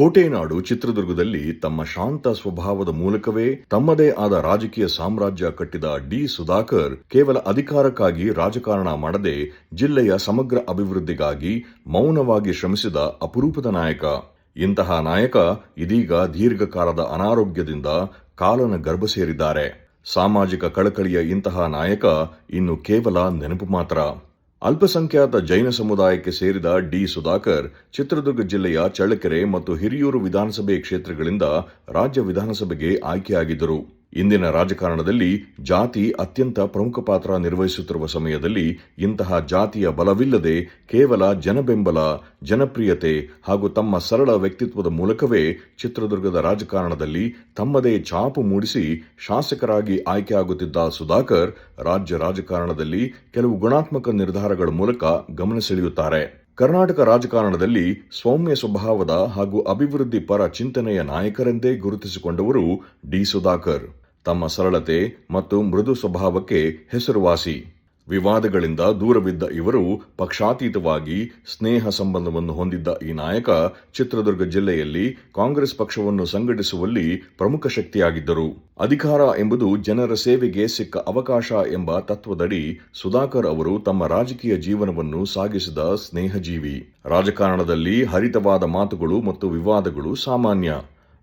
ಕೋಟೆನಾಡು ಚಿತ್ರದುರ್ಗದಲ್ಲಿ ತಮ್ಮ ಶಾಂತ ಸ್ವಭಾವದ ಮೂಲಕವೇ ತಮ್ಮದೇ ಆದ ರಾಜಕೀಯ ಸಾಮ್ರಾಜ್ಯ ಕಟ್ಟಿದ ಡಿ ಸುಧಾಕರ್ ಕೇವಲ ಅಧಿಕಾರಕ್ಕಾಗಿ ರಾಜಕಾರಣ ಮಾಡದೆ ಜಿಲ್ಲೆಯ ಸಮಗ್ರ ಅಭಿವೃದ್ಧಿಗಾಗಿ ಮೌನವಾಗಿ ಶ್ರಮಿಸಿದ ಅಪರೂಪದ ನಾಯಕ. ಇಂತಹ ನಾಯಕ ಇದೀಗ ದೀರ್ಘಕಾಲದ ಅನಾರೋಗ್ಯದಿಂದ ಕಾಲನ ಗರ್ಭ ಸೇರಿದ್ದಾರೆ. ಸಾಮಾಜಿಕ ಕಳಕಳಿಯ ಇಂತಹ ನಾಯಕ ಇನ್ನು ಕೇವಲ ನೆನಪು ಮಾತ್ರ. ಅಲ್ಪಸಂಖ್ಯಾತ ಜೈನ ಸಮುದಾಯಕ್ಕೆ ಸೇರಿದ ಡಿ ಸುಧಾಕರ್ ಚಿತ್ರದುರ್ಗ ಜಿಲ್ಲೆಯ ಚಳ್ಳಕೆರೆ ಮತ್ತು ಹಿರಿಯೂರು ವಿಧಾನಸಭೆ ಕ್ಷೇತ್ರಗಳಿಂದ ರಾಜ್ಯ ವಿಧಾನಸಭೆಗೆ ಆಯ್ಕೆಯಾಗಿದ್ದರು. ಇಂದಿನ ರಾಜಕಾರಣದಲ್ಲಿ ಜಾತಿ ಅತ್ಯಂತ ಪ್ರಮುಖ ಪಾತ್ರ ನಿರ್ವಹಿಸುತ್ತಿರುವ ಸಮಯದಲ್ಲಿ ಇಂತಹ ಜಾತಿಯ ಬಲವಿಲ್ಲದೆ ಕೇವಲ ಜನಬೆಂಬಲ, ಜನಪ್ರಿಯತೆ ಹಾಗೂ ತಮ್ಮ ಸರಳ ವ್ಯಕ್ತಿತ್ವದ ಮೂಲಕವೇ ಚಿತ್ರದುರ್ಗದ ರಾಜಕಾರಣದಲ್ಲಿ ತಮ್ಮದೇ ಛಾಪು ಮೂಡಿಸಿ ಶಾಸಕರಾಗಿ ಆಯ್ಕೆಯಾಗುತ್ತಿದ್ದ ಸುಧಾಕರ್ ರಾಜ್ಯ ರಾಜಕಾರಣದಲ್ಲಿ ಕೆಲವು ಗುಣಾತ್ಮಕ ನಿರ್ಧಾರಗಳ ಮೂಲಕ ಗಮನ ಸೆಳೆಯುತ್ತಾರೆ. ಕರ್ನಾಟಕ ರಾಜಕಾರಣದಲ್ಲಿ ಸೌಮ್ಯ ಸ್ವಭಾವದ ಹಾಗೂ ಅಭಿವೃದ್ಧಿ ಪರ ಚಿಂತನೆಯ ನಾಯಕರೆಂದೇ ಗುರುತಿಸಿಕೊಂಡವರು ಡಿ ಸುಧಾಕರ್. ತಮ್ಮ ಸರಳತೆ ಮತ್ತು ಮೃದು ಸ್ವಭಾವಕ್ಕೆ ಹೆಸರುವಾಸಿ. ವಿವಾದಗಳಿಂದ ದೂರವಿದ್ದ ಇವರು ಪಕ್ಷಾತೀತವಾಗಿ ಸ್ನೇಹ ಸಂಬಂಧವನ್ನು ಹೊಂದಿದ್ದ ಈ ನಾಯಕ ಚಿತ್ರದುರ್ಗ ಜಿಲ್ಲೆಯಲ್ಲಿ ಕಾಂಗ್ರೆಸ್ ಪಕ್ಷವನ್ನು ಸಂಘಟಿಸುವಲ್ಲಿ ಪ್ರಮುಖ ಶಕ್ತಿಯಾಗಿದ್ದರು. ಅಧಿಕಾರ ಎಂಬುದು ಜನರ ಸೇವೆಗೆ ಸಿಕ್ಕ ಅವಕಾಶ ಎಂಬ ತತ್ವದಡಿ ಸುಧಾಕರ್ ಅವರು ತಮ್ಮ ರಾಜಕೀಯ ಜೀವನವನ್ನು ಸಾಗಿಸಿದ ಸ್ನೇಹಜೀವಿ. ರಾಜಕಾರಣದಲ್ಲಿ ಹರಿತವಾದ ಮಾತುಗಳು ಮತ್ತು ವಿವಾದಗಳು ಸಾಮಾನ್ಯ.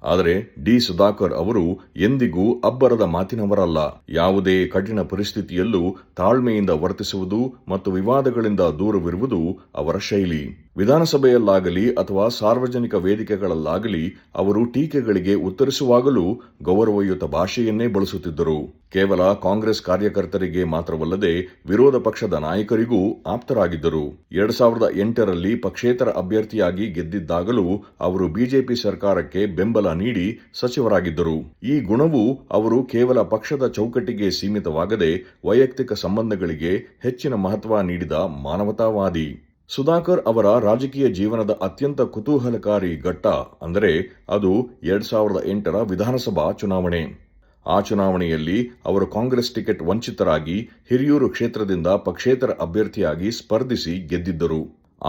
ಆದರೆ ಡಿ ಸುಧಾಕರ್ ಅವರು ಎಂದಿಗೂ ಅಬ್ಬರದ ಮಾತಿನವರಲ್ಲ. ಯಾವುದೇ ಕಠಿಣ ಪರಿಸ್ಥಿತಿಯಲ್ಲೂ ತಾಳ್ಮೆಯಿಂದ ವರ್ತಿಸುವುದು ಮತ್ತು ವಿವಾದಗಳಿಂದ ದೂರವಿರುವುದು ಅವರ ಶೈಲಿ. ವಿಧಾನಸಭೆಯಲ್ಲಾಗಲಿ ಅಥವಾ ಸಾರ್ವಜನಿಕ ವೇದಿಕೆಗಳಲ್ಲಾಗಲಿ ಅವರು ಟೀಕೆಗಳಿಗೆ ಉತ್ತರಿಸುವಾಗಲೂ ಗೌರವಯುತ ಭಾಷೆಯನ್ನೇ ಬಳಸುತ್ತಿದ್ದರು. ಕೇವಲ ಕಾಂಗ್ರೆಸ್ ಕಾರ್ಯಕರ್ತರಿಗೆ ಮಾತ್ರವಲ್ಲದೆ ವಿರೋಧ ಪಕ್ಷದ ನಾಯಕರಿಗೂ ಆಪ್ತರಾಗಿದ್ದರು. 2008ರಲ್ಲಿ ಪಕ್ಷೇತರ ಅಭ್ಯರ್ಥಿಯಾಗಿ ಗೆದ್ದಿದ್ದಾಗಲೂ ಅವರು ಬಿಜೆಪಿ ಸರ್ಕಾರಕ್ಕೆ ಬೆಂಬಲ ನೀಡಿ ಸಚಿವರಾಗಿದ್ದರು. ಈ ಗುಣವು ಅವರು ಕೇವಲ ಪಕ್ಷದ ಚೌಕಟ್ಟಿಗೆ ಸೀಮಿತವಾಗದೆ ವೈಯಕ್ತಿಕ ಸಂಬಂಧಗಳಿಗೆ ಹೆಚ್ಚಿನ ಮಹತ್ವ ನೀಡಿದ ಮಾನವತಾವಾದಿ. ಸುಧಾಕರ್ ಅವರ ರಾಜಕೀಯ ಜೀವನದ ಅತ್ಯಂತ ಕುತೂಹಲಕಾರಿ ಘಟ್ಟ ಅಂದರೆ ಅದು 2008ರ ವಿಧಾನಸಭಾ ಚುನಾವಣೆ. ಆ ಚುನಾವಣೆಯಲ್ಲಿ ಅವರು ಕಾಂಗ್ರೆಸ್ ಟಿಕೆಟ್ ವಂಚಿತರಾಗಿ ಹಿರಿಯೂರು ಕ್ಷೇತ್ರದಿಂದ ಪಕ್ಷೇತರ ಅಭ್ಯರ್ಥಿಯಾಗಿ ಸ್ಪರ್ಧಿಸಿ ಗೆದ್ದಿದ್ದರು.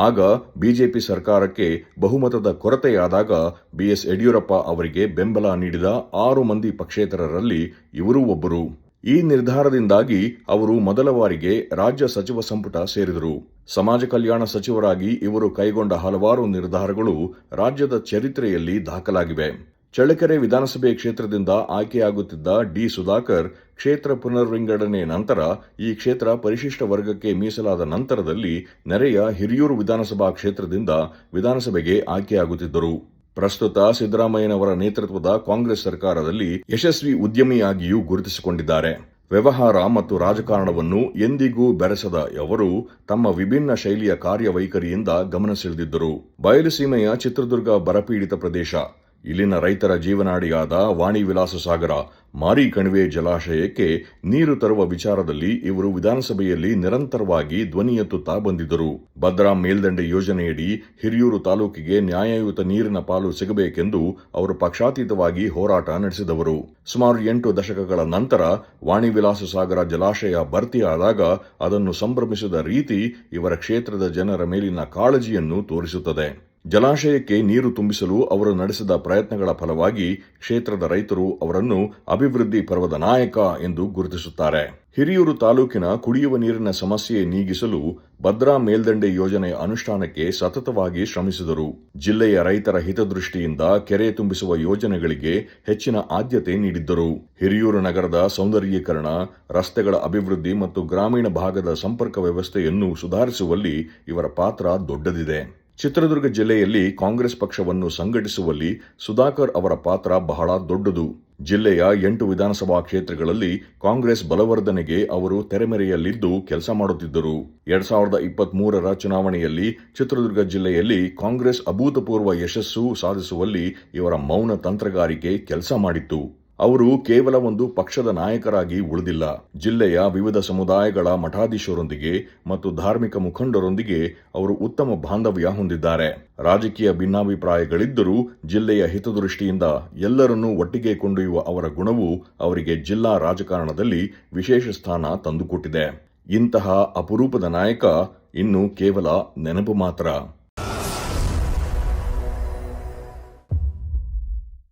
ಆಗ ಬಿಜೆಪಿ ಸರ್ಕಾರಕ್ಕೆ ಬಹುಮತದ ಕೊರತೆಯಾದಾಗ ಬಿಎಸ್ ಯಡಿಯೂರಪ್ಪ ಅವರಿಗೆ ಬೆಂಬಲ ನೀಡಿದ 6 ಮಂದಿ ಪಕ್ಷೇತರರಲ್ಲಿ ಇವರೂ ಒಬ್ಬರು. ಈ ನಿರ್ಧಾರದಿಂದಾಗಿ ಅವರು ಮೊದಲ ಬಾರಿಗೆ ರಾಜ್ಯ ಸಚಿವ ಸಂಪುಟ ಸೇರಿದರು. ಸಮಾಜ ಕಲ್ಯಾಣ ಸಚಿವರಾಗಿ ಇವರು ಕೈಗೊಂಡ ಹಲವಾರು ನಿರ್ಧಾರಗಳು ರಾಜ್ಯದ ಚರಿತ್ರೆಯಲ್ಲಿ ದಾಖಲಾಗಿವೆ. ಚಳ್ಳಕೆರೆ ವಿಧಾನಸಭೆ ಕ್ಷೇತ್ರದಿಂದ ಆಯ್ಕೆಯಾಗುತ್ತಿದ್ದ ಡಿ ಸುಧಾಕರ್ ಕ್ಷೇತ್ರ ಪುನರ್ವಿಂಗಡಣೆ ನಂತರ ಈ ಕ್ಷೇತ್ರ ಪರಿಶಿಷ್ಟ ವರ್ಗಕ್ಕೆ ಮೀಸಲಾದ ನಂತರದಲ್ಲಿ ನೆರೆಯ ಹಿರಿಯೂರು ವಿಧಾನಸಭಾ ಕ್ಷೇತ್ರದಿಂದ ವಿಧಾನಸಭೆಗೆ ಆಯ್ಕೆಯಾಗುತ್ತಿದ್ದರು. ಪ್ರಸ್ತುತ ಸಿದ್ದರಾಮಯ್ಯನವರ ನೇತೃತ್ವದ ಕಾಂಗ್ರೆಸ್ ಸರ್ಕಾರದಲ್ಲಿ ಯಶಸ್ವಿ ಉದ್ಯಮಿಯಾಗಿಯೂ ಗುರುತಿಸಿಕೊಂಡಿದ್ದಾರೆ. ವ್ಯವಹಾರ ಮತ್ತು ರಾಜಕಾರಣವನ್ನು ಎಂದಿಗೂ ಬೆರೆಸದ ಅವರು ತಮ್ಮ ವಿಭಿನ್ನ ಶೈಲಿಯ ಕಾರ್ಯವೈಖರಿಯಿಂದ ಗಮನ ಸೆಳೆದಿದ್ದರು. ಬಯಲುಸೀಮೆಯ ಚಿತ್ರದುರ್ಗ ಬರಪೀಡಿತ ಪ್ರದೇಶ. ಇಲ್ಲಿನ ರೈತರ ಜೀವನಾಡಿಯಾದ ವಾಣಿ ವಿಲಾಸ ಸಾಗರ, ಮಾರಿ ಕಣಿವೆ ಜಲಾಶಯಕ್ಕೆ ನೀರು ತರುವ ವಿಚಾರದಲ್ಲಿ ಇವರು ವಿಧಾನಸಭೆಯಲ್ಲಿ ನಿರಂತರವಾಗಿ ಧ್ವನಿ ಎತ್ತುತ್ತಾ ಬಂದಿದ್ದರು. ಭದ್ರಾ ಮೇಲ್ದಂಡೆ ಯೋಜನೆಯಡಿ ಹಿರಿಯೂರು ತಾಲೂಕಿಗೆ ನ್ಯಾಯಯುತ ನೀರಿನ ಪಾಲು ಸಿಗಬೇಕೆಂದು ಅವರು ಪಕ್ಷಾತೀತವಾಗಿ ಹೋರಾಟ ನಡೆಸಿದವರು. ಸುಮಾರು 8 ದಶಕಗಳ ನಂತರ ವಾಣಿ ವಿಲಾಸ ಸಾಗರ ಜಲಾಶಯ ಭರ್ತಿಯಾದಾಗ ಅದನ್ನು ಸಂಭ್ರಮಿಸಿದ ರೀತಿ ಇವರ ಕ್ಷೇತ್ರದ ಜನರ ಮೇಲಿನ ಕಾಳಜಿಯನ್ನು ತೋರಿಸುತ್ತದೆ. ಜಲಾಶಯಕ್ಕೆ ನೀರು ತುಂಬಿಸಲು ಅವರು ನಡೆಸಿದ ಪ್ರಯತ್ನಗಳ ಫಲವಾಗಿ ಕ್ಷೇತ್ರದ ರೈತರು ಅವರನ್ನು ಅಭಿವೃದ್ಧಿ ಪರ್ವದ ನಾಯಕ ಎಂದು ಗುರುತಿಸುತ್ತಾರೆ. ಹಿರಿಯೂರು ತಾಲೂಕಿನ ಕುಡಿಯುವ ನೀರಿನ ಸಮಸ್ಯೆ ನೀಗಿಸಲು ಭದ್ರಾ ಮೇಲ್ದಂಡೆ ಯೋಜನೆ ಅನುಷ್ಠಾನಕ್ಕೆ ಸತತವಾಗಿ ಶ್ರಮಿಸಿದರು. ಜಿಲ್ಲೆಯ ರೈತರ ಹಿತದೃಷ್ಟಿಯಿಂದ ಕೆರೆ ತುಂಬಿಸುವ ಯೋಜನೆಗಳಿಗೆ ಹೆಚ್ಚಿನ ಆದ್ಯತೆ ನೀಡಿದ್ದರು. ಹಿರಿಯೂರು ನಗರದ ಸೌಂದರ್ಯೀಕರಣ, ರಸ್ತೆಗಳ ಅಭಿವೃದ್ಧಿ ಮತ್ತು ಗ್ರಾಮೀಣ ಭಾಗದ ಸಂಪರ್ಕ ವ್ಯವಸ್ಥೆಯನ್ನು ಸುಧಾರಿಸುವಲ್ಲಿ ಇವರ ಪಾತ್ರ ದೊಡ್ಡದಿದೆ. ಚಿತ್ರದುರ್ಗ ಜಿಲ್ಲೆಯಲ್ಲಿ ಕಾಂಗ್ರೆಸ್ ಪಕ್ಷವನ್ನು ಸಂಘಟಿಸುವಲ್ಲಿ ಸುಧಾಕರ್ ಅವರ ಪಾತ್ರ ಬಹಳ ದೊಡ್ಡದು. ಜಿಲ್ಲೆಯ 8 ವಿಧಾನಸಭಾ ಕ್ಷೇತ್ರಗಳಲ್ಲಿ ಕಾಂಗ್ರೆಸ್ ಬಲವರ್ಧನೆಗೆ ಅವರು ತೆರೆಮರೆಯಲ್ಲಿದ್ದು ಕೆಲಸ ಮಾಡುತ್ತಿದ್ದರು. 2023ರ ಚುನಾವಣೆಯಲ್ಲಿ ಚಿತ್ರದುರ್ಗ ಜಿಲ್ಲೆಯಲ್ಲಿ ಕಾಂಗ್ರೆಸ್ ಅಭೂತಪೂರ್ವ ಯಶಸ್ಸು ಸಾಧಿಸುವಲ್ಲಿ ಇವರ ಮೌನ ತಂತ್ರಗಾರಿಕೆ ಕೆಲಸ ಮಾಡಿತ್ತು. ಅವರು ಕೇವಲ ಒಂದು ಪಕ್ಷದ ನಾಯಕರಾಗಿ ಉಳಿದಿಲ್ಲ. ಜಿಲ್ಲೆಯ ವಿವಿಧ ಸಮುದಾಯಗಳ ಮಠಾಧೀಶರೊಂದಿಗೆ ಮತ್ತು ಧಾರ್ಮಿಕ ಮುಖಂಡರೊಂದಿಗೆ ಅವರು ಉತ್ತಮ ಬಾಂಧವ್ಯ ಹೊಂದಿದ್ದಾರೆ. ರಾಜಕೀಯ ಭಿನ್ನಾಭಿಪ್ರಾಯಗಳಿದ್ದರೂ ಜಿಲ್ಲೆಯ ಹಿತದೃಷ್ಟಿಯಿಂದ ಎಲ್ಲರನ್ನೂ ಒಟ್ಟಿಗೆ ಕೊಂಡೊಯ್ಯುವ ಅವರ ಗುಣವು ಅವರಿಗೆ ಜಿಲ್ಲಾ ರಾಜಕಾರಣದಲ್ಲಿ ವಿಶೇಷ ಸ್ಥಾನ ತಂದುಕೊಟ್ಟಿದೆ. ಇಂತಹ ಅಪರೂಪದ ನಾಯಕ ಇನ್ನು ಕೇವಲ ನೆನಪು ಮಾತ್ರ.